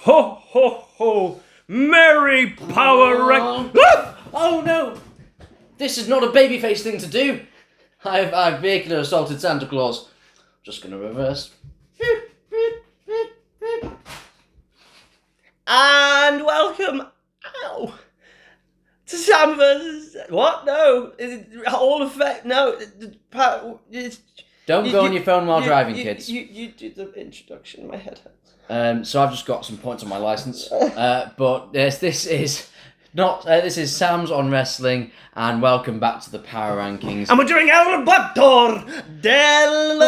Ho, ho, ho! Merry Power Rank... Oh no! This is not a babyface thing to do. I've vehicular assaulted Santa Claus. Just gonna reverse. And welcome... Ow! To Sam vs... What? No. All effect... No. Don't go on your phone while driving, kids. You do the introduction. My head hurts. So I've just got some points on my license. But yes, this is Sam's on Wrestling, and welcome back to the Power Rankings. And we're doing Alberto Del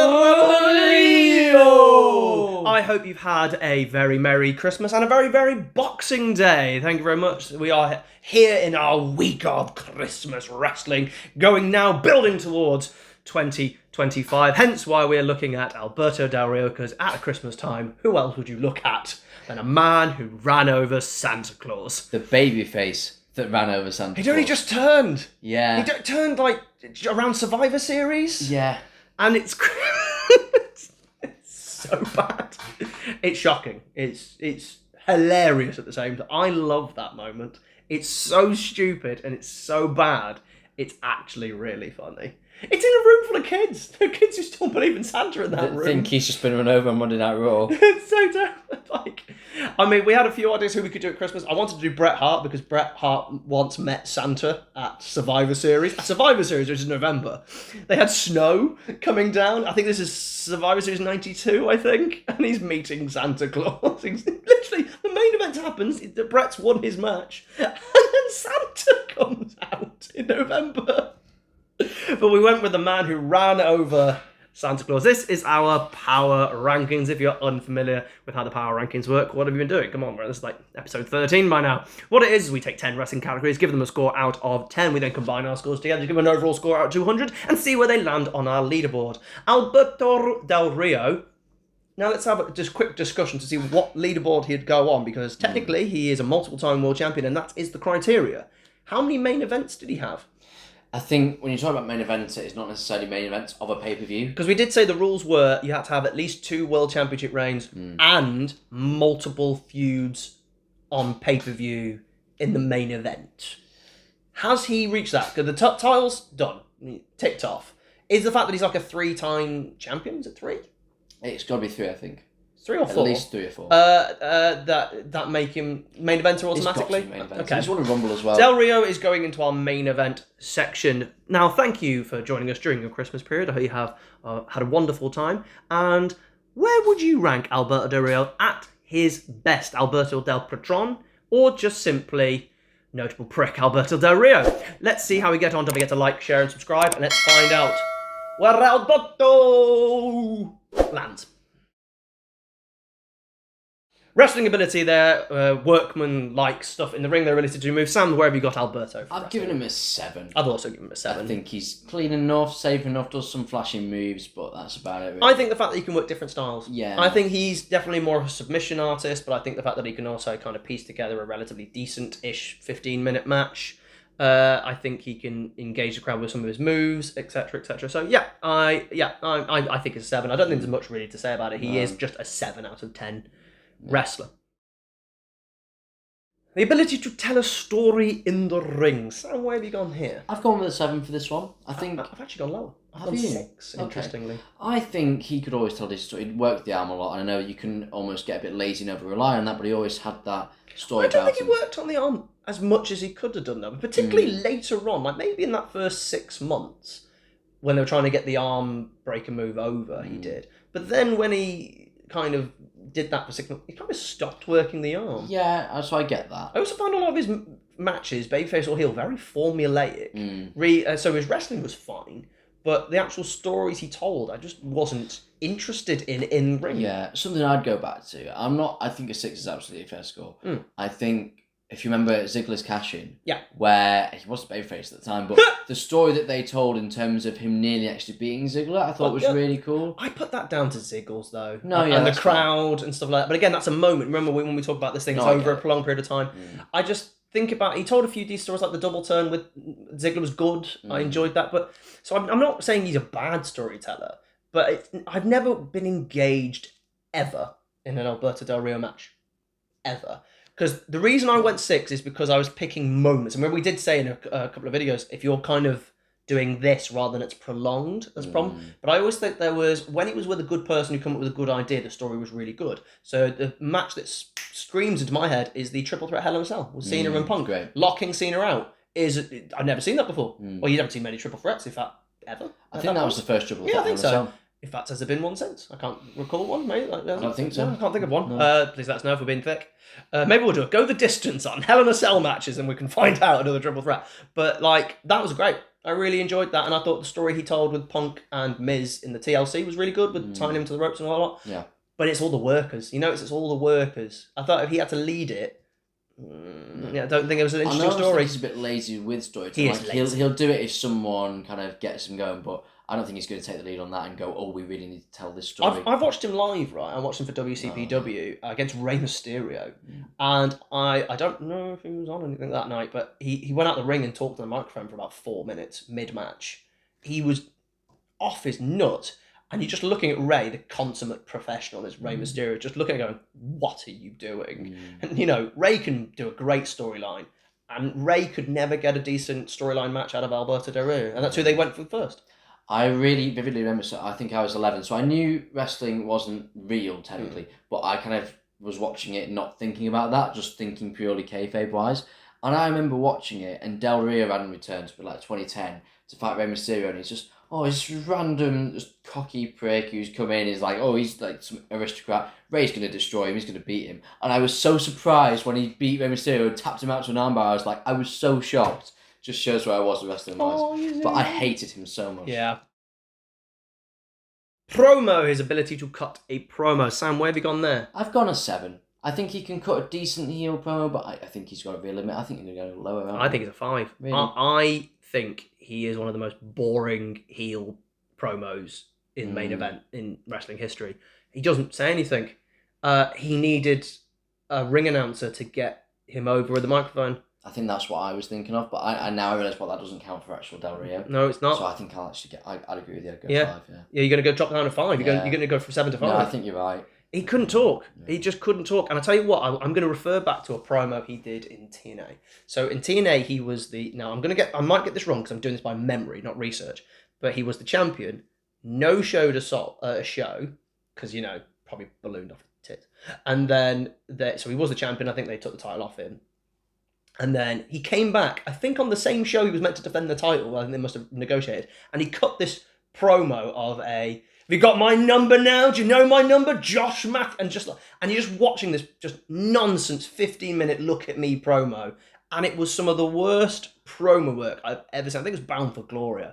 Rio. I hope you've had a very Merry Christmas and a very, very Boxing Day. Thank you very much. We are here in our week of Christmas wrestling, building towards 2025. Hence why we're looking at Alberto Del Rio, because at Christmas time, who else would you look at than a man who ran over Santa Claus? The babyface that ran over Santa Claus. He'd only just turned. Yeah. He turned like around Survivor Series. Yeah. And it's so bad. It's shocking. It's hilarious at the same time. I love that moment. It's so stupid and it's so bad. It's actually really funny. It's in a room full of kids. There are kids who still believe in Santa in that room. I think he's just been run over on Monday Night Raw. It's so terrible. We had a few ideas who we could do at Christmas. I wanted to do Bret Hart because Bret Hart once met Santa at Survivor Series. Survivor Series, which is November. They had snow coming down. I think this is Survivor Series 92, I think. And he's meeting Santa Claus. Literally, the main event happens. Bret's won his match. And then Santa comes out in November. But we went with the man who ran over Santa Claus. This is our Power Rankings. If you're unfamiliar with how the Power Rankings work, what have you been doing? Come on, this is like episode 13 by now. What it is we take 10 wrestling categories, give them a score out of 10. We then combine our scores together to give an overall score out of 200 and see where they land on our leaderboard. Alberto Del Rio. Now let's have a just quick discussion to see what leaderboard he'd go on, because technically he is a multiple-time world champion and that is the criteria. How many main events did he have? I think when you talk about main events, it's not necessarily main events of a pay-per-view. Because we did say the rules were you had to have at least 2 world championship reigns and multiple feuds on pay-per-view in the main event. Has he reached that? Because the title's done, ticked off. Is the fact that he's like a 3-time champion, is it 3? It's got to be 3, I think. 3 or 4? At least 3 or 4. That make him main eventer automatically? He's got to be main eventer. Okay. He's won a Rumble as well. Del Rio is going into our main event section. Now, thank you for joining us during your Christmas period. I hope you have had a wonderful time. And where would you rank Alberto Del Rio at his best? Alberto Del Patron, or just simply notable prick Alberto Del Rio? Let's see how we get on. Don't forget to like, share, and subscribe, and let's find out where Alberto lands. Wrestling ability there, workman-like stuff in the ring, their ability to do moves. Sam, where have you got Alberto? I've given him a 7. I've also given him a 7. I think he's clean enough, safe enough, does some flashing moves, but that's about it, really. I think the fact that he can work different styles. Yeah. I think he's definitely more of a submission artist, but I think the fact that he can also kind of piece together a relatively decent-ish 15-minute match. I think he can engage the crowd with some of his moves, etc., etc. So I think it's a 7. I don't think there's much really to say about it. He is just a 7 out of 10 wrestler. The ability to tell a story in the ring. Sam, where have you gone here? I've gone with a 7 for this one. I've actually gone lower. I've Have gone you? 6, interestingly. Okay. I think he could always tell his story. He'd work the arm a lot, and I know you can almost get a bit lazy and over-rely on that, but he always had that story I don't about think he worked on the arm as much as he could have done, though. Particularly later on, like maybe in that first 6 months, when they were trying to get the arm breaker move over, he did. But then when he kind of did that for 6 months, he kind of stopped working the arm. Yeah, so I get that. I also found a lot of his matches, babyface or heel, very formulaic. So his wrestling was fine, but the actual stories he told, I just wasn't interested in ring. Yeah, something I'd go back to. I think a 6 is absolutely a fair score. I think, if you remember Ziggler's cash-in, where he was a babyface at the time, but the story that they told in terms of him nearly actually beating Ziggler, I thought was really cool. I put that down to Ziggles, though. And the crowd and stuff like that. But again, that's a moment. Remember when we talk about this thing, it's over a prolonged period of time. I just think about, he told a few of these stories, like the double turn with Ziggler was good. I enjoyed that. But so I'm not saying he's a bad storyteller, but I've never been engaged ever in an Alberto Del Rio match. ever. Because the reason I went 6 is because I was picking moments. I mean, we did say in a couple of videos, if you're kind of doing this rather than it's prolonged, that's a problem. But I always think there was, when it was with a good person who come up with a good idea, the story was really good. So the match that screams into my head is the triple threat Hell in a Cell with Cena and Punk. Great. Locking Cena out. I've never seen that before. Well, you haven't seen many triple threats, in fact, ever. I think that was the first triple threat. Yeah, I think so. In fact, has there been one since? I can't recall one, maybe. I don't think so. I can't think of one. No. Please let us know if we're being thick. Maybe we'll do it. Go the distance on Hell in a Cell matches and we can find out another triple threat. But, that was great. I really enjoyed that, and I thought the story he told with Punk and Miz in the TLC was really good, with tying him to the ropes and all that. Yeah. But it's all the workers. You notice it's all the workers. I thought if he had to lead it, I don't think it was an interesting story. He's a bit lazy with storytelling. He'll do it if someone kind of gets him going, but I don't think he's going to take the lead on that and go, oh, we really need to tell this story. I've watched him live, right? I watched him for WCPW against Rey Mysterio. And I don't know if he was on anything that night, but he went out the ring and talked to the microphone for about 4 minutes mid-match. He was off his nut. And you're just looking at Rey, the consummate professional, as Rey Mysterio, just looking at him going, what are you doing? And, Rey can do a great storyline. And Rey could never get a decent storyline match out of Alberto Del Rio. And that's who they went for first. I really vividly remember, so I think I was 11, so I knew wrestling wasn't real, technically, but I kind of was watching it not thinking about that, just thinking purely kayfabe-wise. And I remember watching it, and Del Rio ran returns for 2010 to fight Rey Mysterio, and he's just, he's this random, just cocky prick who's come in, he's like, he's some aristocrat, Rey's going to destroy him, he's going to beat him. And I was so surprised when he beat Rey Mysterio and tapped him out to an armbar. I was so shocked. Just shows where I was with wrestling wise. But I hated him so much. Yeah. Promo, his ability to cut a promo. Sam, where have you gone there? I've gone a 7. I think he can cut a decent heel promo, but I think he's got to be a limit. I think he's going to go lower. I think it's a 5. Really? I think he is one of the most boring heel promos in main event in wrestling history. He doesn't say anything. He needed a ring announcer to get him over with the microphone. I think that's what I was thinking of, but I now realise that doesn't count for actual Del Rio. No, it's not. So I think I'll actually I'd agree with you. I'd go 5, yeah, you're going to go drop down to 5. You're going to go from 7 to 5. No, I think you're right. He couldn't talk. Yeah. He just couldn't talk. And I tell you what, I'm going to refer back to a promo he did in TNA. So in TNA, he was I might get this wrong because I'm doing this by memory, not research, but he was the champion, no-showed a show, because, probably ballooned off his tits. And then, so he was the champion. I think they took the title off him. And then he came back, I think on the same show he was meant to defend the title. I think they must have negotiated. And he cut this promo of have you got my number now? Do you know my number? Josh Mack. And you're just watching this just nonsense 15-minute look at me promo. And it was some of the worst promo work I've ever seen. I think it was Bound for Glory,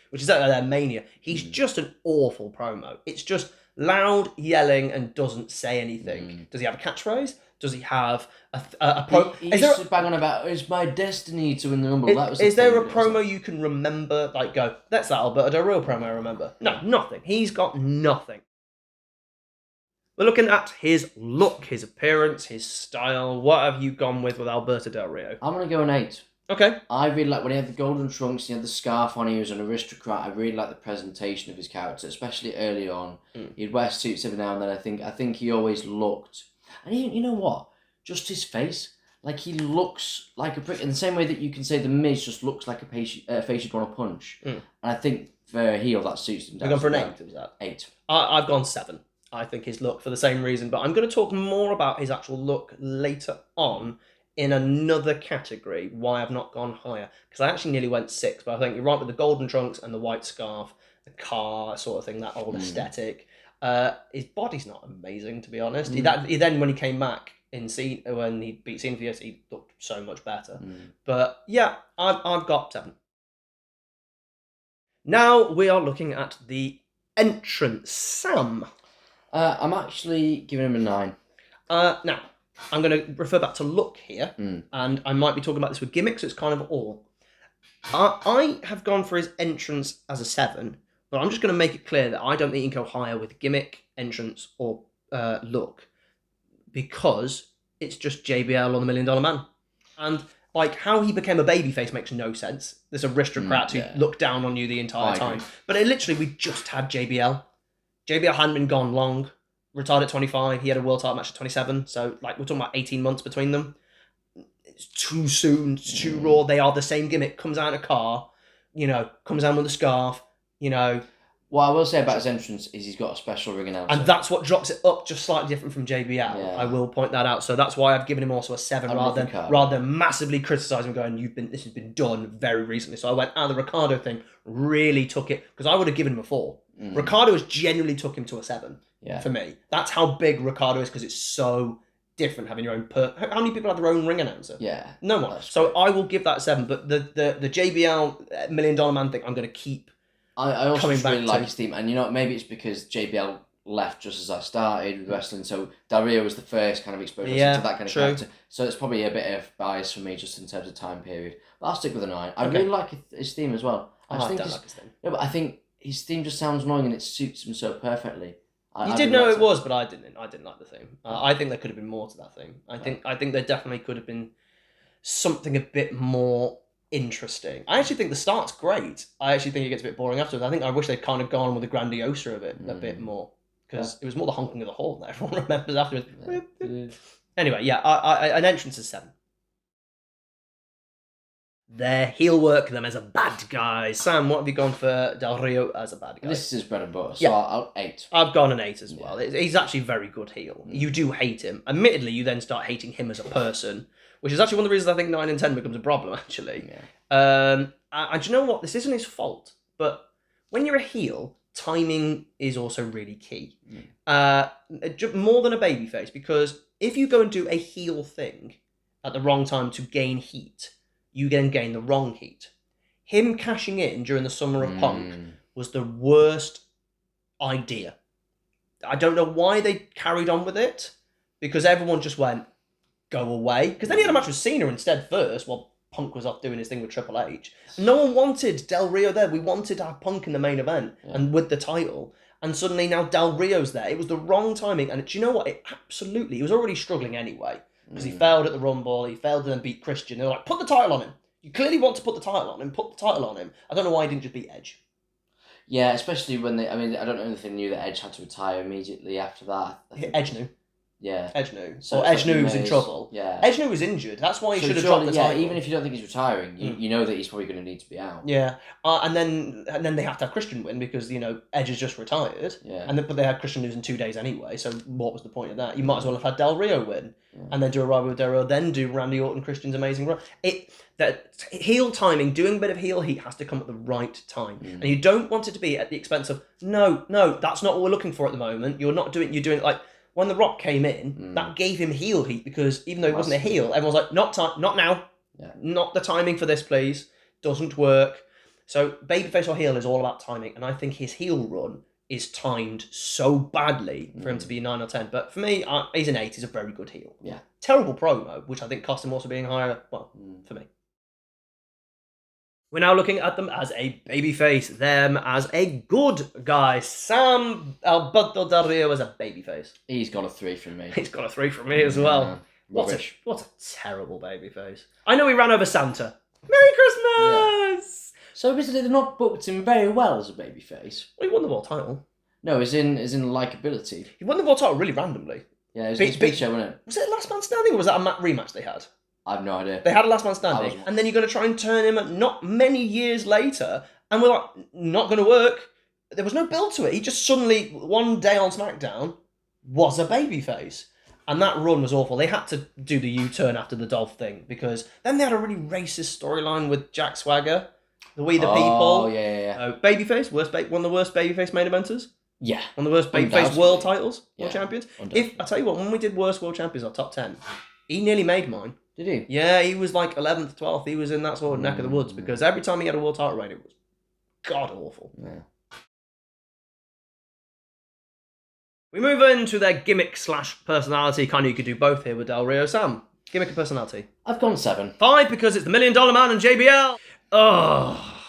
which is their Mania. He's just an awful promo. It's just loud, yelling, and doesn't say anything. Does he have a catchphrase? Does he have a promo? He used to bang on about, it's my destiny to win the Rumble. Is there a promo you can remember, go, that's that Alberto Del Rio promo I remember? No, nothing. He's got nothing. We're looking at his look, his appearance, his style. What have you gone with Alberto Del Rio? I'm going to go an 8. Okay. I really like when he had the golden trunks, he had the scarf on, he was an aristocrat. I really like the presentation of his character, especially early on. He'd wear suits every now and then. I think he always looked... And you know what? Just his face. He looks like a prick. In the same way that you can say the Miz just looks like a face you'd want to punch. And I think for a heel, that suits him. You've gone for an 8, was that? 8. I've gone 7. I think his look for the same reason. But I'm going to talk more about his actual look later on in another category, why I've not gone higher. Because I actually nearly went 6. But I think you're right with the golden trunks and the white scarf, the car sort of thing, that old aesthetic. His body's not amazing, to be honest. He then, when he came back when he beat Cena for the he looked so much better. But yeah, I've got 7. Now we are looking at the entrance. Sam. I'm actually giving him a 9. Now, I'm going to refer back to look here, and I might be talking about this with Gimmick, so it's kind of all. I have gone for his entrance as a 7. But I'm just going to make it clear that I don't think you can go higher with Gimmick, entrance, or look, because it's just JBL on the $1 Million Man. And how he became a babyface makes no sense. This aristocrat who looked down on you the entire time. But we just had JBL. JBL hadn't been gone long. retired at 25. He had a world title match at 27. So, like, we're talking about 18 months between them. It's too soon. It's too raw. They are the same gimmick. Comes out in a car, comes down with a scarf, What I will say about his entrance is he's got a special ring announcer. And that's what drops it up just slightly different from JBL. Yeah. I will point that out. So that's why I've given him also a 7 rather than massively criticising him going, this has been done very recently. So I went, the Ricardo thing really took it, because I would have given him a 4. Ricardo has genuinely took him to a 7 for me. That's how big Ricardo is, because it's so different having your own how many people have their own ring announcer? Yeah. No one. So I will give that a 7, but the JBL $1 Million Man thing I'm going to keep. I also really like his theme, and maybe it's because JBL left just as I started with wrestling, so Del Rio was the first kind of exposure to that kind of character. So it's probably a bit of bias for me just in terms of time period. But I'll stick with a 9. I really like his theme as well. I don't like his theme. No, but I think his theme just sounds annoying and it suits him so perfectly. You did know it was, but I didn't. I didn't like the theme. I think there could have been more to that theme. I think there definitely could have been something a bit more interesting. I actually think the start's great. I actually think it gets a bit boring afterwards. I think I wish they'd kind of gone with the grandiosa of it a bit more, because it was more the honking of the horn that everyone remembers afterwards. Anyway, an entrance is 7. Their heel work, them as a bad guy. Sam, what have you gone for Del Rio as a bad guy? This is his bread and butter, so I'll 8. I've gone an 8 as well. He's actually a very good heel. You do hate him. Admittedly, you then start hating him as a person, which is actually one of the reasons I think 9 and 10 becomes a problem, actually. Yeah. And you know what? This isn't his fault, but when you're a heel, timing is also really key. More than a babyface, because if you go and do a heel thing at the wrong time to gain heat, you then gain the wrong heat. Him cashing in during the Summer of Punk was the worst idea. I don't know why they carried on with it, because everyone just went, go away. Because then he had a match with Cena instead first, while Punk was off doing his thing with Triple H. No one wanted Del Rio there. We wanted to have Punk in the main event and with the title. And suddenly now Del Rio's there. It was the wrong timing. And do you know what? He was already struggling anyway. Because he failed at the Rumble, he failed to then beat Christian. They were like, put the title on him. You clearly want to put the title on him, put the title on him. I don't know why he didn't just beat Edge. Yeah, especially when I don't know if they knew that Edge had to retire immediately after that. Edge knew. Yeah. Edge knew. So Edge knew he was in trouble. Yeah. Edge knew he was injured. That's why he should have dropped the title. Even if you don't think he's retiring, you know that he's probably going to need to be out. Yeah. And then they have to have Christian win because, Edge has just retired. Yeah. But they had Christian lose in 2 days anyway, so what was the point of that? You might as well have had Del Rio win. Yeah. And then do a rivalry with Del Rio, then do Randy Orton, Christian's amazing run. That heel timing, doing a bit of heel heat has to come at the right time. And you don't want it to be at the expense of, no, that's not what we're looking for at the moment. You're doing it like, when The Rock came in, that gave him heel heat, because even though he wasn't a heel, everyone's like, not now. Yeah. Not the timing for this, please. Doesn't work. So babyface or heel is all about timing, and I think his heel run is timed so badly for him to be a 9 or 10. But for me, he's an 8. He's a very good heel. Yeah. Terrible promo, which I think cost him also being higher, for me. We're now looking at them as a babyface, them as a good guy. Sam Alberto Del Rio as a babyface. He's got a 3 from me. He's got a 3 from me as well. What a terrible babyface. I know he ran over Santa. Merry Christmas! Yeah. So basically they're not booked him very well as a babyface. Well, he won the world title. No, as in likability. He won the world title really randomly. Yeah, it was a big show, wasn't it? Was it Last Man Standing or was that a rematch they had? I have no idea. They had a Last Man Standing, and then you're going to try and turn him not many years later, and we're like, not going to work. There was no build to it. He just suddenly, one day on SmackDown, was a babyface. And that run was awful. They had to do the U-turn after the Dolph thing, because then they had a really racist storyline with Jack Swagger, the We the People. Oh, yeah. Babyface, one of the worst babyface main eventers. Yeah. One of the worst babyface world titles, world champions. I tell you what, when we did worst world champions, our top 10, he nearly made mine. Did he? Yeah, he was like 11th, 12th. He was in that sort of neck of the woods, because every time he had a world title reign, it was god-awful. Yeah. We move into their gimmick/personality. Kind of, you could do both here with Del Rio. Sam, gimmick and personality. I've gone 7. 5, because it's the $1 Million Man and JBL. Oh,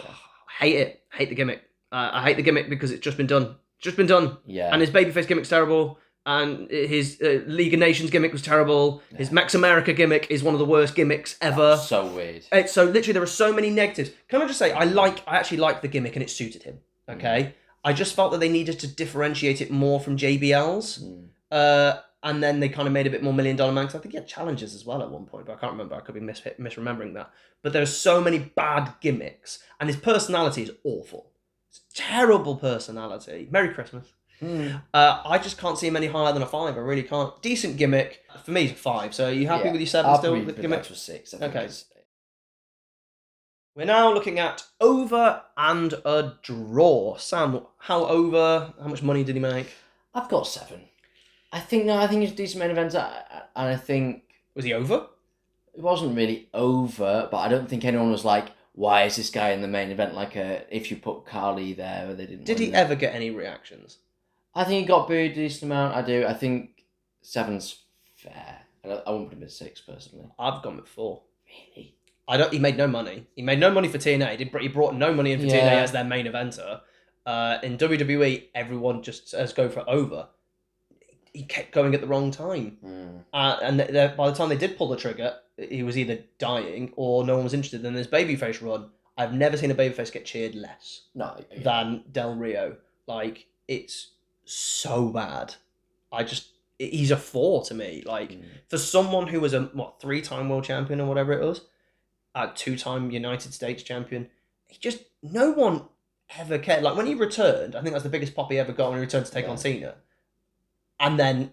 hate it. Hate the gimmick. I hate the gimmick because it's just been done. Yeah. And his babyface gimmick's terrible. And his League of Nations gimmick was terrible. Yeah. His Max America gimmick is one of the worst gimmicks ever. That's so weird. So literally there are so many negatives. Can I just say, I actually like the gimmick and it suited him. Okay? I just felt that they needed to differentiate it more from JBL's. And then they kind of made a bit more $1 Million Man, because I think he had challenges as well at one point, but I can't remember. I could be misremembering that. But there's so many bad gimmicks, and his personality is awful. It's a terrible personality. Merry Christmas. I just can't see him any higher than a 5. I really can't. Decent gimmick. For me, it's a 5. So are you happy with your 7 still with the gimmick? To a 6. I think okay. We're now looking at over and a draw. Sam, how much money did he make? I've got 7. I think it's a decent main event, and I think... Was he over? It wasn't really over, but I don't think anyone was like, why is this guy in the main event? Like, if you put Carly there, or they didn't... Did he ever get any reactions? I think he got booed a decent amount, I do. I think 7's fair. I wouldn't put him at 6, personally. I've gone with 4. Really? He made no money. He made no money for TNA. He brought no money in for TNA as their main eventer. In WWE, everyone just says go for over. He kept going at the wrong time. And by the time they did pull the trigger, he was either dying or no one was interested. In his babyface run, I've never seen a babyface get cheered less than Del Rio. Like, it's so bad. He's a 4 to me. Like, for someone who was a 3-time world champion or whatever it was, a 2-time United States champion, no one ever cared. Like, when he returned, I think that's the biggest pop he ever got when he returned to take on Cena. And then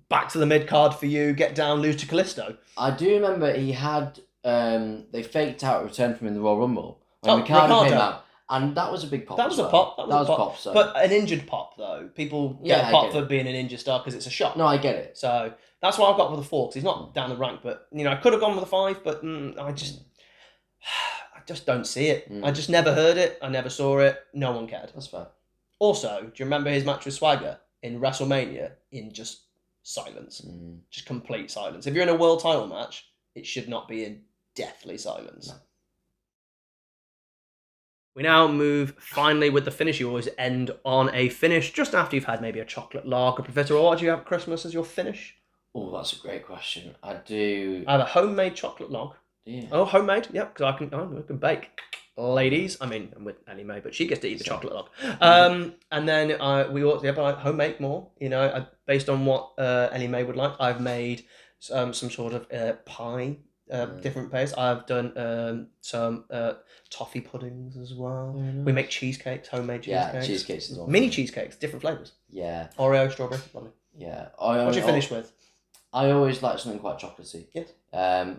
back to the mid card for you, get down, lose to Kalisto. I do remember he had they faked out a return from him in the Royal Rumble when Ricardo came out, and that was a big pop. That was a pop. That was a pop. So. But an injured pop though, people get a pop for being an injured star because it's a shock. No, I get it. So that's why I've got with a 4, because he's not down the rank. But I could have gone with a 5, but I just don't see it. I just never heard it. I never saw it. No one cared. That's fair. Also, do you remember his match with Swagger in WrestleMania in just silence? Just complete silence. If you're in a world title match, it should not be in deathly silence. No. We now move finally with the finish. You always end on a finish just after you've had maybe a chocolate lager, Professor. Or what do you have at Christmas as your finish? Oh, that's a great question. I do. I have a homemade chocolate log. Yeah. Oh, homemade? Yep, because I can bake. Ladies, I mean, I'm with Ellie Mae, but she gets to eat the chocolate log. And then we also but I homemade more. Based on what Ellie Mae would like, I've made some sort of pie, different paste. I've done some toffee puddings as well. Nice. We make cheesecakes, homemade cheesecakes. Yeah, cheesecakes as well. Mini cheesecakes, different flavours. Yeah. Oreo, strawberry, lovely. Yeah. What do you finish with? I always like something quite chocolatey. Yes.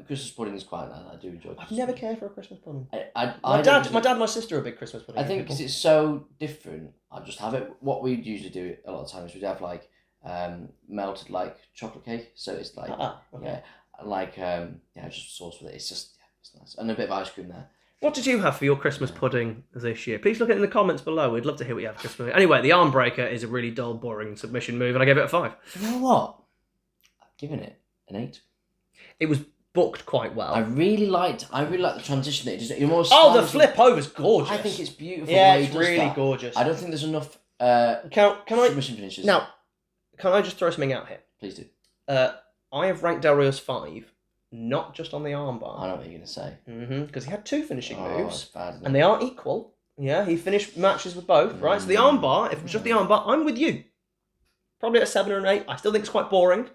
Christmas pudding is quite nice. I do enjoy. I've never cared for a Christmas pudding. My dad and my sister are big Christmas pudding. I think because it's so different, I just have it. What we usually do a lot of times, we'd have like melted like chocolate cake. So it's like just sauce with it. It's just it's nice, and a bit of ice cream there. What did you have for your Christmas pudding this year? Please look at it in the comments below. We'd love to hear what you have for Christmas. Anyway, the arm breaker is a really dull, boring submission move, and I gave it a 5. You know what? I've given it an 8. It was booked quite well. I really liked the transition. That it just the flip over's gorgeous. I think it's beautiful. Yeah, it's really gorgeous. I don't think there's enough submission finishes. Now, can I just throw something out here? Please do. I have ranked Del Rio's 5, not just on the armbar. I know what you're going to say. Because he had 2 finishing moves, bad, and they are equal. Yeah, he finished matches with both, right? So the armbar, if it was just the armbar, I'm with you. Probably at a 7 or an 8. I still think it's quite boring,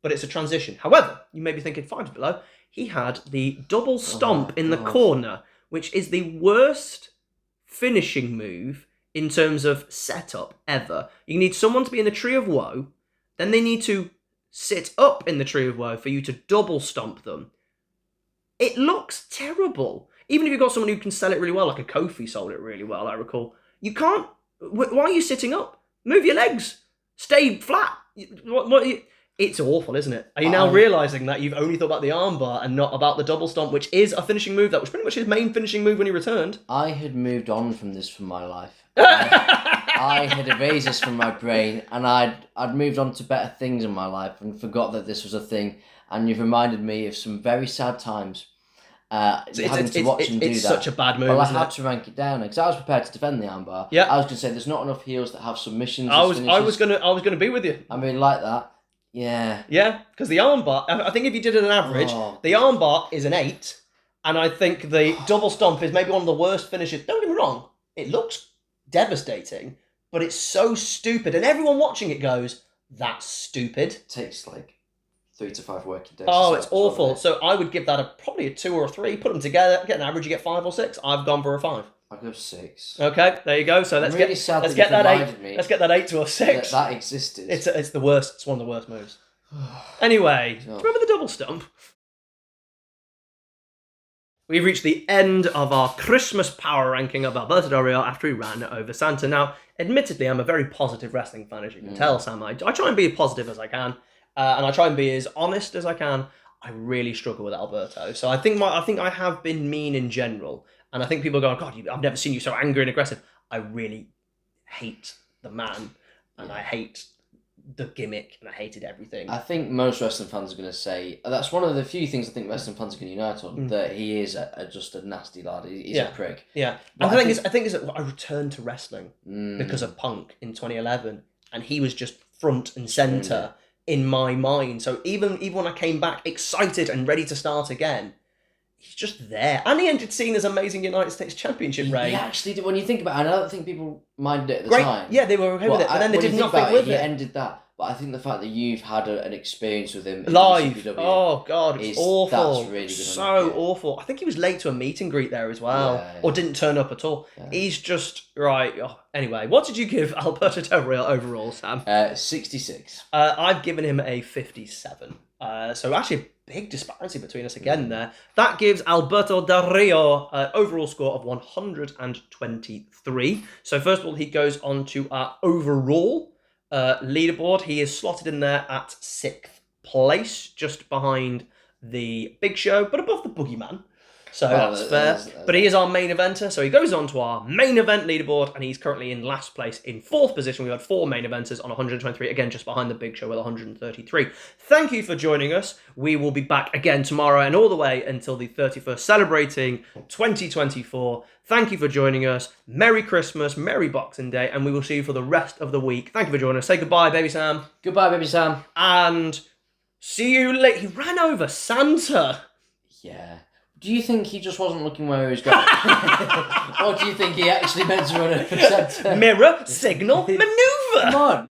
but it's a transition. However, you may be thinking 5's below. He had the double stomp in the corner, which is the worst finishing move in terms of setup ever. You need someone to be in the Tree of Woe, then they need to sit up in the Tree of Woe for you to double stomp them. It looks terrible. Even if you've got someone who can sell it really well, like a Kofi sold it really well, I recall. You can't... Why are you sitting up? Move your legs. Stay flat. It's awful, isn't it? Are you now realising that you've only thought about the armbar and not about the double stomp, which is a finishing move? That was pretty much his main finishing move when he returned. I had moved on from this from my life. I had erased this from my brain, and I'd moved on to better things in my life and forgot that this was a thing. And you've reminded me of some very sad times. Having to watch him do that. It's such a bad move. Well, I had to rank it down because I was prepared to defend the armbar. Yeah. I was going to say there's not enough heels that have submissions. I was gonna be with you. I mean, like that. Yeah. Yeah, because the armbar, I think if you did it an average, the armbar is an 8, and I think the double stomp is maybe one of the worst finishes. Don't get me wrong, it looks devastating, but it's so stupid. And everyone watching it goes, that's stupid. It takes like 3 to 5 working days. Oh, it's awful. So I would give that probably a 2 or a 3. Put them together, get an average, you get 5 or 6. I've gone for a 5. I'll go 6. Okay, there you go. So let's get that 8. Let's get that 8 to a 6. That existed. It's the worst. It's one of the worst moves. Anyway, do you remember the double stump? We've reached the end of our Christmas power ranking of Alberto Del Rio after he ran over Santa. Now, admittedly, I'm a very positive wrestling fan, as you can tell, Sam. I try and be as positive as I can, and I try and be as honest as I can. I really struggle with Alberto, so I think I have been mean in general, and I think people go, "God, I've never seen you so angry and aggressive." I really hate the man, and I hate the gimmick, and I hated everything. I think most wrestling fans are going to say that's one of the few things I think wrestling fans are going to unite on, that he is just a nasty lad. He's a prick. Yeah, and I think is that I returned to wrestling because of Punk in 2011, and he was just front and center in my mind. So even when I came back excited and ready to start again, he's just there. And he ended seeing his amazing United States Championship reign. He actually did. When you think about it, I don't think people minded it at the time. Yeah, they were okay with it, but then they did nothing with it. He ended that. But I think the fact that you've had an experience with him live, in WCW, oh God, it's awful. That's really good. So awful. I think he was late to a meet and greet there as well, or didn't turn up at all. Yeah. He's just right. Oh, anyway, what did you give Alberto Del Rio overall, Sam? 66. I've given him a 57. So actually a big disparity between us again there. That gives Alberto Del Rio an overall score of 123. So first of all, he goes on to our overall leaderboard. He is slotted in there at 6th place, just behind the Big Show, but above the Boogeyman. So that's fair. But he is our main eventer, so he goes on to our main event leaderboard, and he's currently in last place in 4th position. We had 4 main eventers on 123, again just behind the Big Show with 133. Thank you for joining us. We will be back again tomorrow and all the way until the 31st, celebrating 2024. Thank you for joining us. Merry Christmas, Merry Boxing Day, and we will see you for the rest of the week. Thank you for joining us. Say goodbye, Baby Sam. Goodbye, Baby Sam. And see you later. He ran over Santa. Yeah. Do you think he just wasn't looking where he was going? Or do you think he actually meant to run over Santa? Mirror, signal, maneuver. Come on.